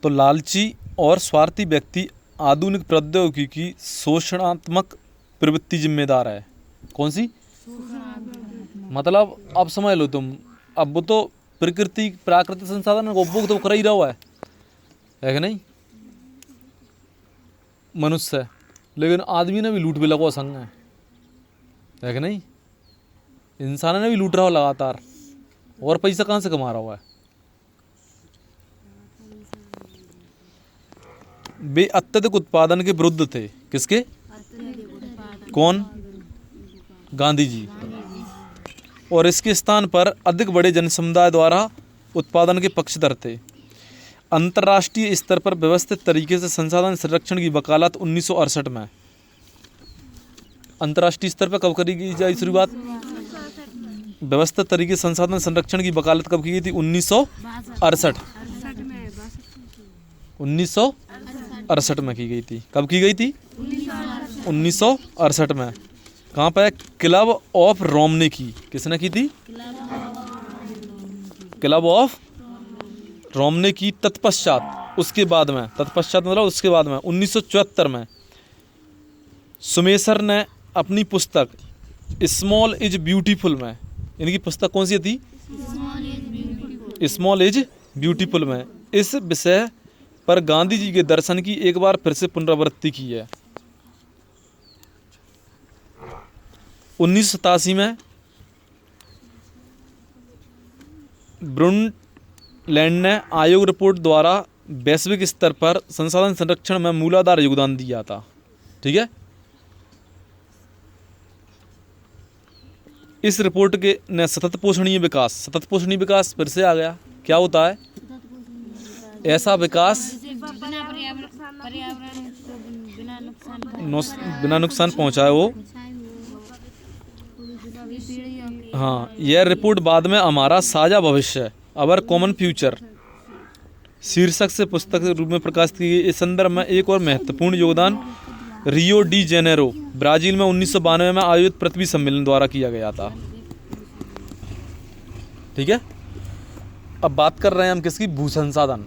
तो लालची और स्वार्थी व्यक्ति आधुनिक प्रौद्योगिकी की शोषणात्मक प्रवृत्ति जिम्मेदार है। कौन सी? मतलब अब समझ लो तुम, अब वो तो प्रकृति प्राकृतिक संसाधन को उपभोग तो कर ही रहा है कि नहीं मनुष्य, लेकिन आदमी ने भी लूट भी लगवा संग है कि नहीं, इंसान ने भी लूट रहा हो लगातार, और पैसा कहाँ से कमा रहा हुआ है। वे अत्यधिक उत्पादन के विरुद्ध थे। किसके? कौन? गांधी जी। और इसके स्थान पर अधिक बड़े जनसमुदाय द्वारा उत्पादन के पक्षधर थे। अंतर्राष्ट्रीय स्तर पर व्यवस्थित तरीके से संसाधन संरक्षण की वकालत 1968 में। अंतर्राष्ट्रीय स्तर पर कब करी गई जाए शुरुआत? व्यवस्थित तरीके से संसाधन संरक्षण की वकालत कब की गई थी? 1968। 1968 में की गई थी। कब की गई थी? 1968 में। कहाँ पे? क्लब ऑफ रोम ने की। किसने की थी? क्लब ऑफ रोम ने की। तत्पश्चात उसके बाद में, तत्पश्चात मतलब उसके बाद में 1974 में सुमेसर ने अपनी पुस्तक स्मॉल इज ब्यूटीफुल में, इनकी पुस्तक कौन सी थी? स्मॉल इज ब्यूटीफुल में इस विषय पर गांधी जी के दर्शन की एक बार फिर से पुनरावृत्ति की है। 1987 में ब्रुंडलैंड ने आयोग रिपोर्ट द्वारा वैश्विक स्तर पर संसाधन संरक्षण में मूलाधार योगदान दिया था। ठीक है, इस रिपोर्ट के ने सतत पोषणीय विकास फिर से आ गया। क्या होता है? ऐसा विकास बिना नुकसान पहुंचाए वो। हाँ, यह रिपोर्ट बाद में हमारा साझा भविष्य, अवर कॉमन फ्यूचर शीर्षक से पुस्तक के रूप में प्रकाशित की गई। इस संदर्भ में एक और महत्वपूर्ण योगदान रियो डी जेनेरो ब्राजील में 1992 में आयोजित पृथ्वी सम्मेलन द्वारा किया गया था। ठीक है, अब बात कर रहे हैं हम किसकी? भू संसाधन।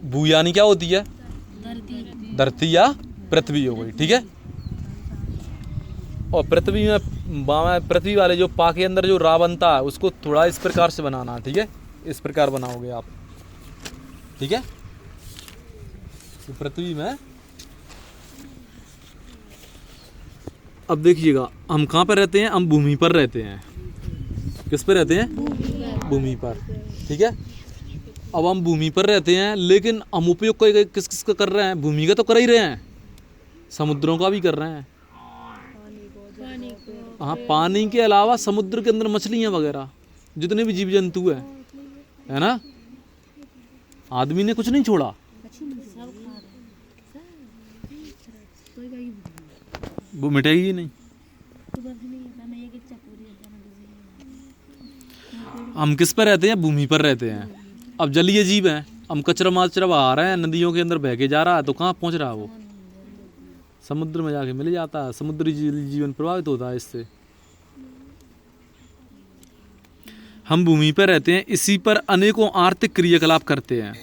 भू यानी क्या होती है? धरती या पृथ्वी हो गई। ठीक है, और पृथ्वी में पृथ्वी वाले जो पा के अंदर जो रा बनता है उसको थोड़ा इस प्रकार से बनाना है। ठीक है, इस प्रकार बनाओगे आप। ठीक है, तो पृथ्वी में अब देखिएगा हम कहाँ पर रहते हैं? हम भूमि पर रहते हैं। किस पर रहते हैं? भूमि पर। ठीक है, अब हम भूमि पर रहते हैं, लेकिन हम उपयोग किस किस का कर रहे हैं? भूमि का तो कर ही रहे हैं, समुद्रों का भी कर रहे हैं। हाँ, पानी के अलावा समुद्र के अंदर मछलियाँ वगैरह जितने भी जीव जंतु है ना, आदमी ने कुछ नहीं छोड़ा। वो मिटेगी ही नहीं। हम किस पर रहते हैं? भूमि पर रहते हैं। अब जलीय जीव हैं, हम कचरा माचरा बहा रहे हैं, नदियों के अंदर बह के जा रहा है, तो कहाँ पहुँच रहा है? वो समुद्र में जाके मिल जाता है। समुद्री जीवन प्रभावित होता है इससे। हम भूमि पर रहते हैं, इसी पर अनेकों आर्थिक क्रियाकलाप करते हैं,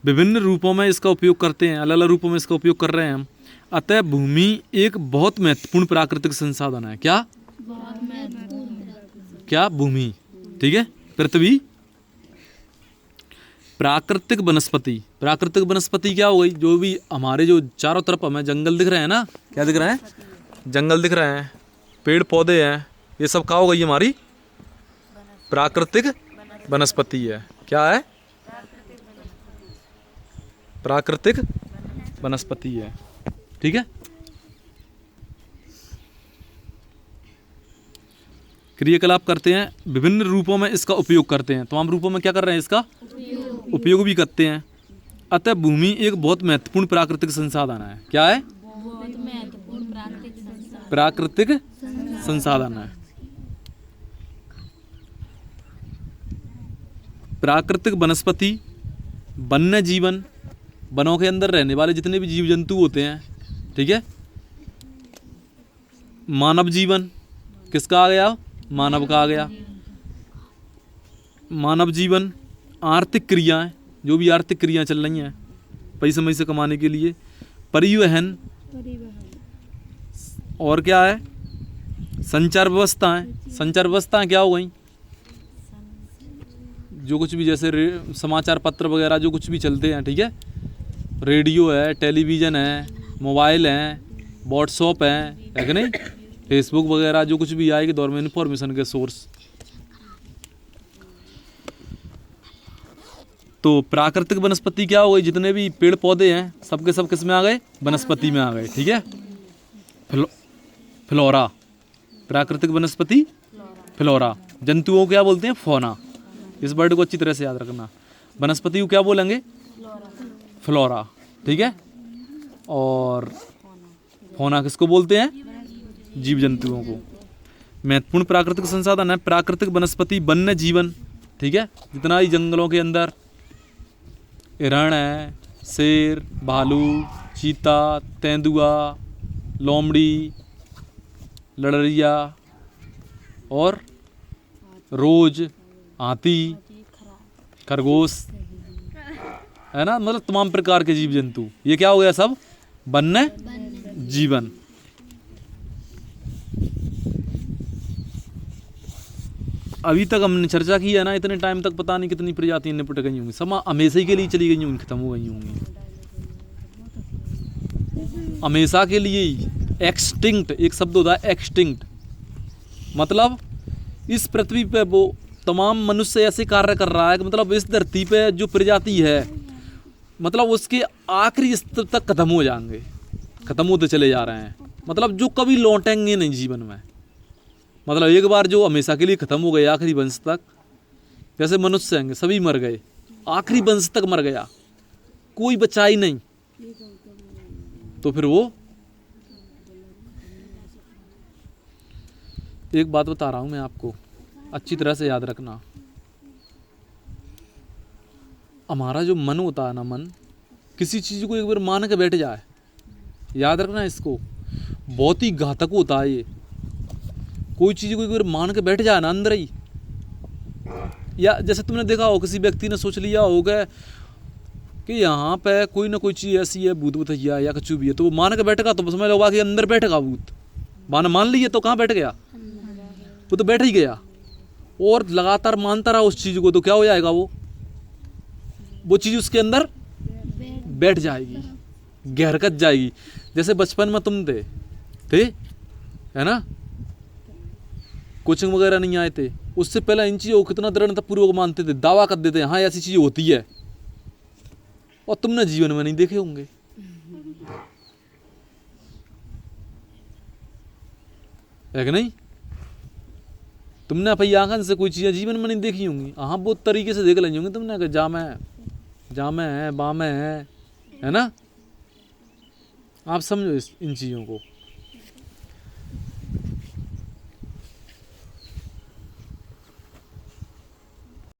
विभिन्न रूपों में इसका उपयोग करते हैं, अलग अलग रूपों में इसका उपयोग कर रहे हैं हम। अतः भूमि एक बहुत महत्वपूर्ण प्राकृतिक संसाधन है। क्या? क्या? भूमि। ठीक है, पृथ्वी। प्राकृतिक वनस्पति क्या हो गई? जो भी हमारे जो चारों तरफ हमें जंगल दिख रहे हैं ना, क्या दिख रहे हैं? जंगल दिख रहे हैं, पेड़ पौधे हैं, ये सब क्या हो गई? हमारी प्राकृतिक वनस्पति है। क्या है? प्राकृतिक वनस्पति है। ठीक है, क्रियाकलाप करते हैं, विभिन्न रूपों में इसका उपयोग करते हैं। तमाम रूपों में क्या कर रहे हैं? इसका उपयोग भी करते हैं। अतः भूमि एक बहुत महत्वपूर्ण प्राकृतिक संसाधन है। क्या है? प्राकृतिक संसाधन है। प्राकृतिक वनस्पति, वन्य जीवन, वनों के अंदर रहने वाले जितने भी जीव जंतु होते हैं। ठीक है, मानव जीवन, किसका आ गया? मानव का आ गया। मानव जीवन, आर्थिक क्रियाएं, जो भी आर्थिक क्रियाएं चल रही हैं पैसे से कमाने के लिए। परिवहन, और क्या है, संचार व्यवस्थाएं। संचार व्यवस्थाएं क्या हो गई, जो कुछ भी जैसे समाचार पत्र वगैरह जो कुछ भी चलते हैं, ठीक है, रेडियो है, टेलीविज़न है, मोबाइल है, व्हाट्सअप है कि नहीं, फेसबुक वगैरह जो कुछ भी आए के दौर में इन्फॉर्मेशन के सोर्स। तो प्राकृतिक वनस्पति क्या हो गई, जितने भी पेड़ पौधे हैं सबके सब किस में आ गए, वनस्पति में आ गए, ठीक है। फ्लोरा, प्राकृतिक वनस्पति फ्लोरा। जंतुओं को क्या बोलते हैं, फौना। इस वर्ड को अच्छी तरह से याद रखना। वनस्पति को क्या बोलेंगे, फ्लोरा, ठीक है। और फौना किसको बोलते हैं, जीव जंतुओं को। महत्वपूर्ण प्राकृतिक संसाधन है प्राकृतिक वनस्पति, वन्य जीवन, ठीक है। जितना ही जंगलों के अंदर हिरण है, शेर, भालू, चीता, तेंदुआ, लोमड़ी, लड़रिया और रोज, हाथी, खरगोश, है ना, मतलब तमाम प्रकार के जीव जंतु, ये क्या हो गया, सब वन्य जीवन। अभी तक हमने चर्चा की है ना, इतने टाइम तक पता नहीं कितनी प्रजातियां निपट गई होंगी, समा हमेशा के लिए चली गई होंगी, खत्म हो गई होंगी हमेशा के लिए ही। एक्सटिंक्ट, एक शब्द होता है एक्सटिंक्ट, मतलब इस पृथ्वी पे वो तमाम मनुष्य ऐसे कार्य कर रहा है कि मतलब इस धरती पे जो प्रजाति है मतलब उसके आखिरी स्तर तक खत्म हो जाएंगे, खत्म होते चले जा रहे हैं, मतलब जो कभी लौटेंगे नहीं जीवन में। मतलब एक बार जो हमेशा के लिए खत्म हो गए आखिरी वंश तक, जैसे मनुष्य हैं सभी मर गए, आखिरी वंश तक मर गया, कोई बचा ही नहीं, तो फिर वो, एक बात बता रहा हूं मैं आपको, अच्छी तरह से याद रखना। हमारा जो मन होता है ना, मन किसी चीज़ को एक बार मान के बैठ जाए, याद रखना इसको, बहुत ही घातक होता है ये। कोई चीज़ को एक बार मान के बैठ जाए ना अंदर ही, या जैसे तुमने देखा हो किसी व्यक्ति ने सोच लिया होगा कि यहाँ पे कोई ना कोई चीज़ ऐसी है, भूत भूतिया या कुछ भी है, तो वो मान के बैठेगा तो समझ लो कि अंदर बैठेगा भूत। मान लिए तो कहाँ बैठ गया, वो तो बैठ ही गया, और लगातार मानता रहा उस चीज़ को, तो क्या हो जाएगा, वो चीज़ उसके अंदर बैठ जाएगी, गहरकत जाएगी। जैसे बचपन में तुम थे है ना, कोचिंग वगैरह नहीं आए थे, उससे पहले इन चीज़ों को कितना दृढ़तापूर्वक मानते थे, दावा कर देते हैं हाँ ऐसी चीज़ होती है, और तुमने जीवन में नहीं देखे होंगे। है कि नहीं, तुमने अपनी आंखन से कोई चीज़ें जीवन में नहीं देखी होंगी, हाँ बहुत तरीके से देख लेंगे होंगे तुमने कि जामे है बामे है ना। आप समझो इन चीज़ों को।